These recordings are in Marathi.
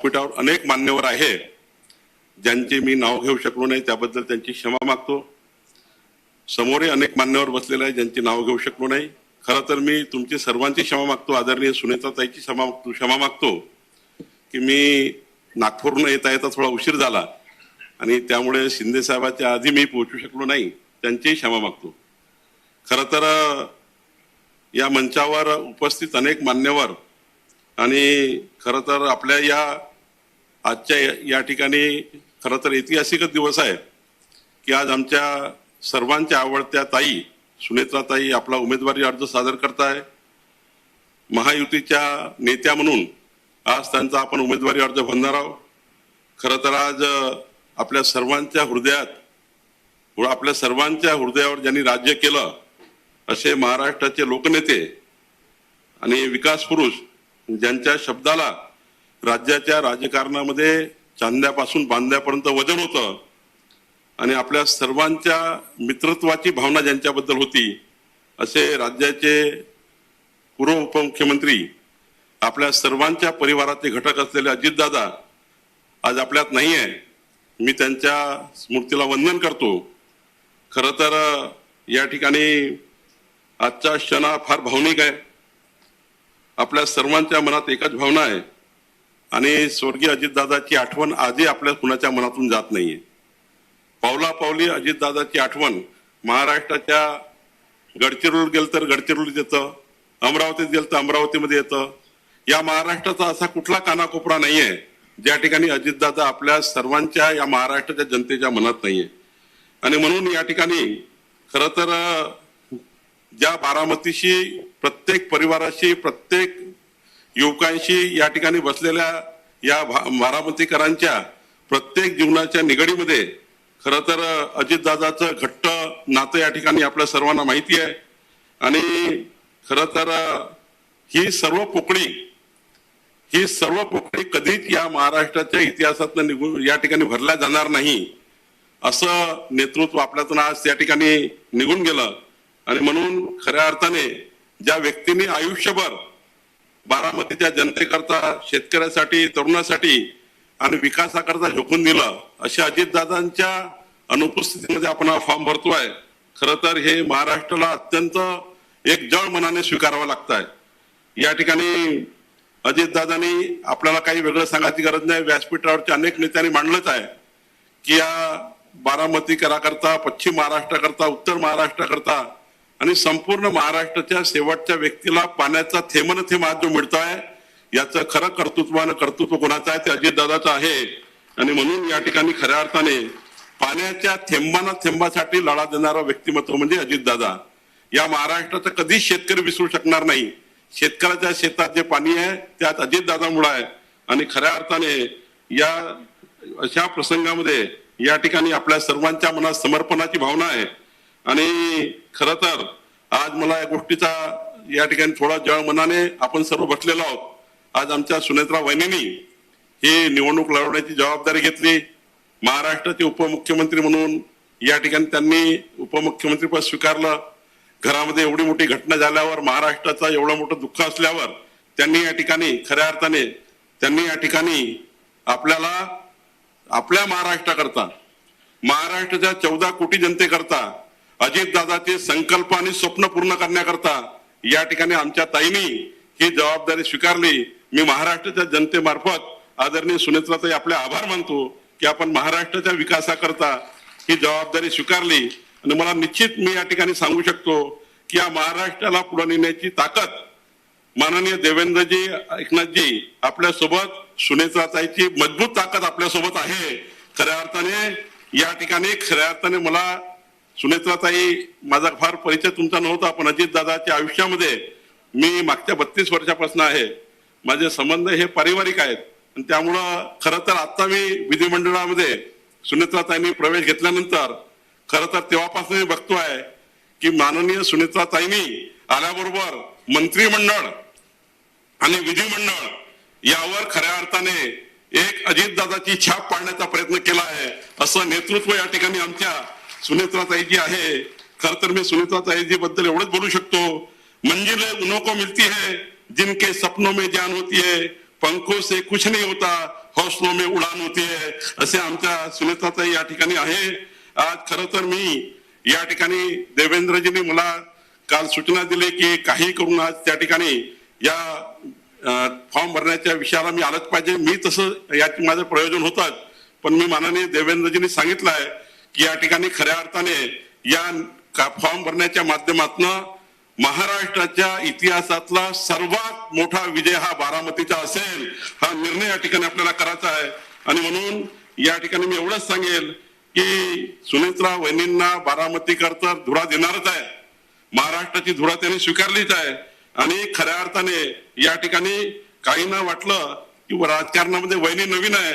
व्यासपीठावर अनेक मान्यवर आहे ज्यांचे मी नाव घेऊ शकलो नाही, त्याबद्दल त्यांची क्षमा मागतो. समोर अनेक मान्यवर बसलेले आहेत ज्यांची नाव घेऊ शकलो नाही. खरं तर मी तुमची सर्वांची क्षमा मागतो. आदरणीय सुनेत्राताईची क्षमा मागतो की मी नागपूरहून येता येता थोडा उशीर झाला आणि त्यामुळे शिंदे साहेबांच्या आधी मी पोहोचू शकलो नाही, त्यांची क्षमा मागतो. खरं तर या मंचावर उपस्थित अनेक मान्यवर आणि खरं तर आपल्या या आजच्या या ठिकाणी खरं तर ऐतिहासिकच दिवस आहे की आज आमच्या सर्वांच्या आवडत्या ताई सुनेत्राताई आपला उमेदवारी अर्ज सादर करताय. महायुतीच्या नेत्या म्हणून आज त्यांचा आपण उमेदवारी अर्ज भरणार आहोत. खरं तर आज आपल्या सर्वांच्या हृदयावर ज्यांनी राज्य केलं असे महाराष्ट्राचे लोकनेते आणि विकास पुरुष ज्यांच्या शब्दाला राज्याच्या राजकारणामध्ये चांद्यापासून बांध्यापर्यंत वजन होतं आणि आपल्या सर्वांच्या मित्रत्वाची भावना ज्यांच्याबद्दल होती असे राज्याचे पूर्व उपमुख्यमंत्री आपल्या सर्वांच्या परिवाराचे घटक असलेले अजितदादा आज आपल्यात नाही आहे. मी त्यांच्या स्मृतीला वंदन करतो. खरं तर या ठिकाणी आजचा क्षण फार भावनिक आहे. आपल्या सर्वांच्या मनात एकच भावना आहे आणि स्वर्गीय अजितदादाची आठवण आजही आपल्या कुणाच्या मनातून जात नाहीये. पावला पावली अजितदादाची आठवण महाराष्ट्राच्या गडचिरोलीत गेलं तर गडचिरोलीत येतं, अमरावतीत गेलं तर अमरावतीमध्ये येतं. या महाराष्ट्राचा असा कुठला कानाकोपरा नाहीये ज्या ठिकाणी अजितदादा आपल्या सर्वांच्या या महाराष्ट्राच्या जनतेच्या मनात नाहीये. आणि म्हणून या ठिकाणी खरं तर ज्या बारामतीशी प्रत्येक परिवाराशी प्रत्येक युवकांशी या ठिकाणी बसलेल्या या बारामतीकरांच्या प्रत्येक जीवनाच्या निगडीमध्ये खरं तर अजितदादाचं घट्ट नातं या ठिकाणी आपल्या सर्वांना माहिती आहे. आणि खरं तर ही सर्व पोकळी कधीच या महाराष्ट्राच्या इतिहासातून निघून या ठिकाणी भरल्या जाणार नाही असं नेतृत्व आपल्यातून आज या ठिकाणी निघून गेलं. आणि म्हणून खऱ्या अर्थाने ज्या व्यक्तींनी आयुष्यभर बारामतीच्या जनतेकरता, शेतकऱ्यासाठी, तरुणासाठी आणि विकासाकरता झोकून दिलं अशा अजितदादांच्या अनुपस्थितीमध्ये आपण हा फॉर्म भरतोय. खरं तर हे महाराष्ट्राला अत्यंत एक जड मनाने स्वीकारावं लागत आहे. या ठिकाणी अजितदादांनी आपल्याला काही वेगळं सांगायची गरज नाही. व्यासपीठावरच्या अनेक नेत्यांनी मांडलंच आहे की या बारामतीकराकरता, पश्चिम महाराष्ट्राकरता, उत्तर महाराष्ट्राकरता आणि संपूर्ण महाराष्ट्राच्या शेवटच्या व्यक्तीला पाण्याचा थेंब थेंब आज जो मिळतोय याचं खरं कर्तृत्व कोणाचं आहे ते अजितदादाचं आहे. आणि म्हणून या ठिकाणी खऱ्या अर्थाने पाण्याच्या थेंबासाठी लढा देणारं व्यक्तिमत्व म्हणजे अजितदादा. या महाराष्ट्राचा कधीच शेतकरी विसरू शकणार नाही. शेतकऱ्याच्या शेतात जे पाणी आहे त्यात अजितदादामुळे आहे. आणि खऱ्या अर्थाने या अशा प्रसंगामध्ये या ठिकाणी आपल्या सर्वांच्या मनात समर्पणाची भावना आहे. आणि खरं तर आज मला या गोष्टीचा या ठिकाणी थोडा जळ मनाने आपण सर्व बसलेलो आहोत. आज आमच्या सुनेत्रा वहिनींनी ही निवडणूक लढवण्याची जबाबदारी घेतली. महाराष्ट्राचे उपमुख्यमंत्री म्हणून या ठिकाणी त्यांनी उपमुख्यमंत्रीपद स्वीकारलं. घरामध्ये एवढी मोठी घटना झाल्यावर, महाराष्ट्राचं एवढं मोठं दुःख असल्यावर त्यांनी या ठिकाणी खऱ्या अर्थाने या ठिकाणी आपल्याला आपल्या महाराष्ट्राकरता, महाराष्ट्राच्या 14 कोटी जनतेकरता अजितदादाचे संकल्प आणि स्वप्न पूर्ण करण्याकरता या ठिकाणी आमच्या ताईंनी ही जबाबदारी स्वीकारली. मी महाराष्ट्राच्या जनतेमार्फत आदरणीय सुनेत्राताई आपले आभार मानतो की आपण महाराष्ट्राच्या विकासाकरता ही जबाबदारी स्वीकारली. आणि मला निश्चित मी या ठिकाणी सांगू शकतो की या महाराष्ट्राला पुढे नेण्याची ताकद माननीय देवेंद्रजी, एकनाथजी आपल्यासोबत, सुनेत्राताईची मजबूत ताकद आपल्यासोबत आहे. खऱ्या अर्थाने या ठिकाणी खऱ्या अर्थाने मला सुनेत्राताई, माझा फार परिचय तुमचा नव्हता, पण अजितदादाच्या आयुष्यामध्ये मी मागच्या 32 वर्षापासून आहे. माझे संबंध हे पारिवारिक आहेत. आणि त्यामुळं खरं तर आता मी विधिमंडळामध्ये सुनेत्राताईंनी प्रवेश घेतल्यानंतर खरं तर तेव्हापासून मी बघतोय की माननीय सुनेत्राताईंनी आल्याबरोबर मंत्रिमंडळ आणि विधिमंडळ यावर खऱ्या अर्थाने एक अजितदादाची छाप पाडण्याचा प्रयत्न केला आहे. असं नेतृत्व या ठिकाणी आमच्या सुनेत्राताईजी आहे. खर तर मी सुनेत्राताईजी बद्दल एवढंच बोलू शकतो, मंजिलें उन्हों को मिलती है जिनके सपनों में जान होती है, पंखों से कुछ नहीं होता हौसलों में उडान होती है असे आमच्या सुनेत्राताई या ठिकाणी आहे. आज खरं तर मी या ठिकाणी देवेंद्रजींनी मला काल सूचना दिली की काही करून आज त्या ठिकाणी या फॉर्म भरण्याच्या विषयाला मी आलंच पाहिजे. मी तसं यात माझं प्रयोजन होतं, पण मी माननीय देवेंद्रजींनी सांगितलं आहे की या ठिकाणी खऱ्या अर्थाने या फॉर्म भरण्याच्या माध्यमातून महाराष्ट्राच्या इतिहासातला सर्वात मोठा विजय हा बारामतीचा असेल, हा निर्णय या ठिकाणी आपल्याला करायचा आहे. आणि म्हणून या ठिकाणी मी एवढंच सांगेल की सुनेत्रा वहिनींना बारामतीकर तर धुरा देणारच आहे, महाराष्ट्राची धुरा त्यांनी स्वीकारलीच आहे. आणि खऱ्या अर्थाने या ठिकाणी काहींना वाटलं की राजकारणामध्ये वहिनी नवीन आहे,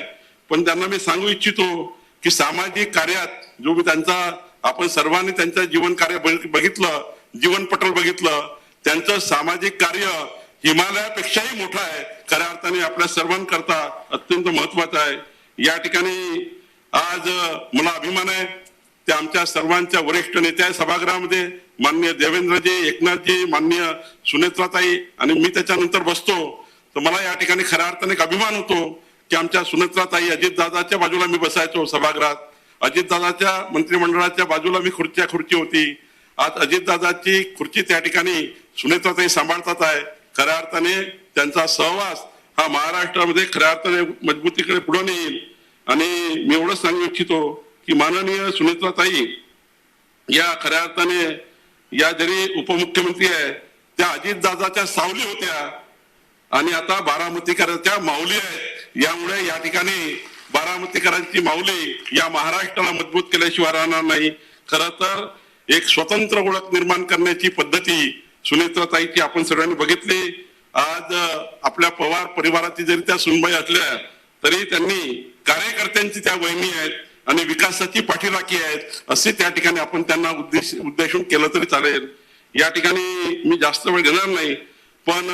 पण त्यांना मी सांगू इच्छितो की सामाजिक कार्यात जो मी त्यांचा आपण सर्वांनी त्यांचं जीवन कार्य बघितलं, जीवनपटल बघितलं, त्यांचं सामाजिक कार्य हिमालयापेक्षाही मोठं आहे. खऱ्या अर्थाने आपल्या सर्वांकरता अत्यंत महत्वाचं आहे. या ठिकाणी आज मला अभिमान आहे ते आमच्या सर्वांच्या वरिष्ठ नेत्या सभागृहामध्ये माननीय देवेंद्रजी, एकनाथजी, माननीय सुनेत्राताई आणि मी त्याच्यानंतर बसतो, तर मला या ठिकाणी खऱ्या अर्थाने एक अभिमान होतो की आमच्या सुनेत्राताई अजितदादाच्या बाजूला मी बसायचो सभागृहात, अजितदादाच्या मंत्रिमंडळाच्या बाजूला मी खुर्ची होती. आज अजितदादाची खुर्ची त्या ठिकाणी सुनेत्राताई सांभाळतात आहे. खऱ्या अर्थाने त्यांचा सहवास हा महाराष्ट्रामध्ये खऱ्या अर्थाने मजबूतीकडे पुढे नेईल. आणि मी एवढंच सांगू इच्छितो की माननीय सुनेत्राताई या खऱ्या अर्थाने या जरी उपमुख्यमंत्री आहे त्या अजितदादाच्या सावली होत्या आणि आता बारामतीकरांच्या माऊली आहेत. यामुळे या ठिकाणी बारामतीकरांची माऊली या महाराष्ट्राला मजबूत केल्याशिवाय राहणार नाही. खरं तर एक स्वतंत्र ओळख निर्माण करण्याची पद्धती सुनेत्राताईची आपण सर्वांनी बघितली. आज आपल्या पवार परिवाराची जरी त्या सुनबाई असल्या तरी त्यांनी कार्यकर्त्यांची त्या वहिनी आहेत आणि विकासाची पाठीराखी आहेत असे त्या ठिकाणी आपण त्यांना उद्देशून केलं तरी चालेल. या ठिकाणी मी जास्त वेळ घेणार नाही, पण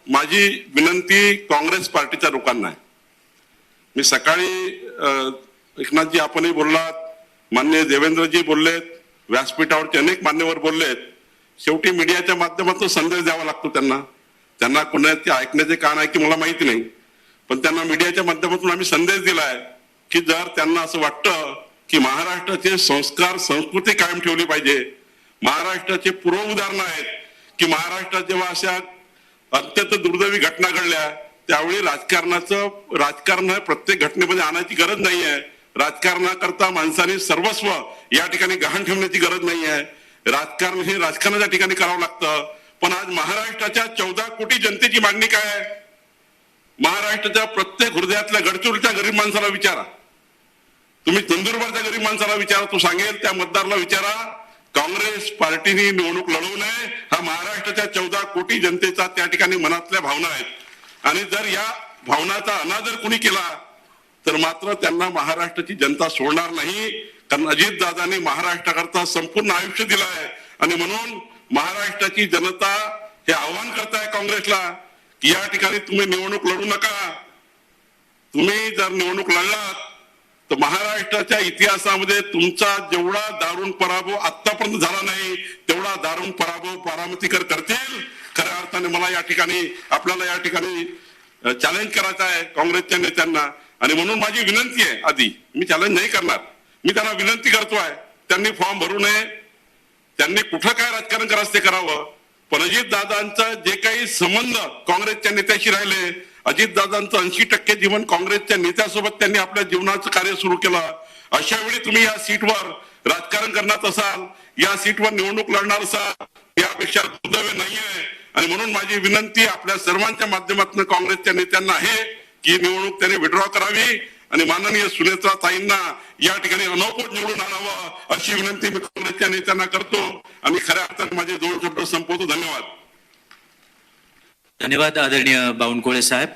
माझी विनंती काँग्रेस पार्टीच्या लोकांना आहे. मी सकाळी एकनाथजी आपणही बोललात, माननीय देवेंद्रजी बोललेत, व्यासपीठावरचे अनेक मान्यवर बोललेत. शेवटी मीडियाच्या माध्यमातून संदेश द्यावा लागतो त्यांना कोणाचे ऐकण्याचे कान आहे की मला माहिती नाही, पण त्यांना मीडियाच्या माध्यमातून आम्ही संदेश दिलाय की जर त्यांना असं वाटतं की महाराष्ट्राचे संस्कार संस्कृती कायम ठेवली पाहिजे, महाराष्ट्राचे पूर्व उदाहरण आहेत की महाराष्ट्रात जेव्हा अशा अत्यंत दुर्दैवी घटना घडल्या त्यावेळी राजकारण प्रत्येक घटनेमध्ये आणायची गरज नाही आहे. राजकारणाकरता माणसाने सर्वस्व या ठिकाणी गहाण ठेवण्याची गरज नाही आहे. राजकारण हे राजकारणाच्या ठिकाणी करावं लागतं. पण आज महाराष्ट्राच्या 14 कोटी जनतेची मागणी काय आहे? महाराष्ट्राच्या प्रत्येक हृदयातल्या गडचिरोलीच्या गरीब माणसाला विचारा, तुम्ही नंदुरबारच्या गरीब माणसाला विचारा, तो सांगेल. त्या मतदाराला विचारा, काँग्रेस पार्टीने निवडणूक लढवू नये हा महाराष्ट्राच्या 14 कोटी जनतेचा त्या ठिकाणी मनातल्या भावना आहेत. आणि जर या भावनाचा अनादर कोणी केला तर मात्र त्यांना महाराष्ट्राची जनता सोडणार नाही. कारण अजितदादांनी महाराष्ट्राकरता संपूर्ण आयुष्य दिलं आहे. आणि म्हणून महाराष्ट्राची जनता हे आव्हान करताय काँग्रेसला की या ठिकाणी तुम्ही निवडणूक लढू नका. तुम्ही जर निवडणूक लढलात तर महाराष्ट्राच्या इतिहासामध्ये तुमचा जेवढा दारुण पराभव आतापर्यंत झाला नाही तेवढा दारुण पराभव बारामतीकर करतील. खऱ्या अर्थाने मला या ठिकाणी आपल्याला या ठिकाणी चॅलेंज करायचं आहे काँग्रेसच्या नेत्यांना. आणि म्हणून माझी विनंती आहे, आधी मी चॅलेंज नाही करणार, मी त्यांना विनंती करतोय त्यांनी फॉर्म भरू नये, त्यांनी कुठं काय राजकारण करायचं ते करावं. पण अजितदादांचा जे काही संबंध काँग्रेसच्या नेत्याशी राहिले, अजितदादांचं 80% जीवन काँग्रेसच्या नेत्यासोबत त्यांनी आपल्या जीवनाचं कार्य सुरू केलं. अशा वेळी तुम्ही या सीटवर राजकारण करणार असाल, या सीटवर निवडणूक लढणार असाल, यापेक्षा दुर्दैव नाहीये. आणि म्हणून माझी विनंती आपल्या सर्वांच्या माध्यमातून काँग्रेसच्या नेत्यांना आहे की निवडणूक त्यांनी विड्रॉ करावी आणि माननीय सुनेत्राताईंना या ठिकाणी अनौपचारिक निवडून आणावं अशी विनंती मी काँग्रेसच्या नेत्यांना करतो. आणि खऱ्या अर्थाने माझे 2 शब्द संपवतो. धन्यवाद. धन्यवाद आदरणीय बावनकुळे साहेब.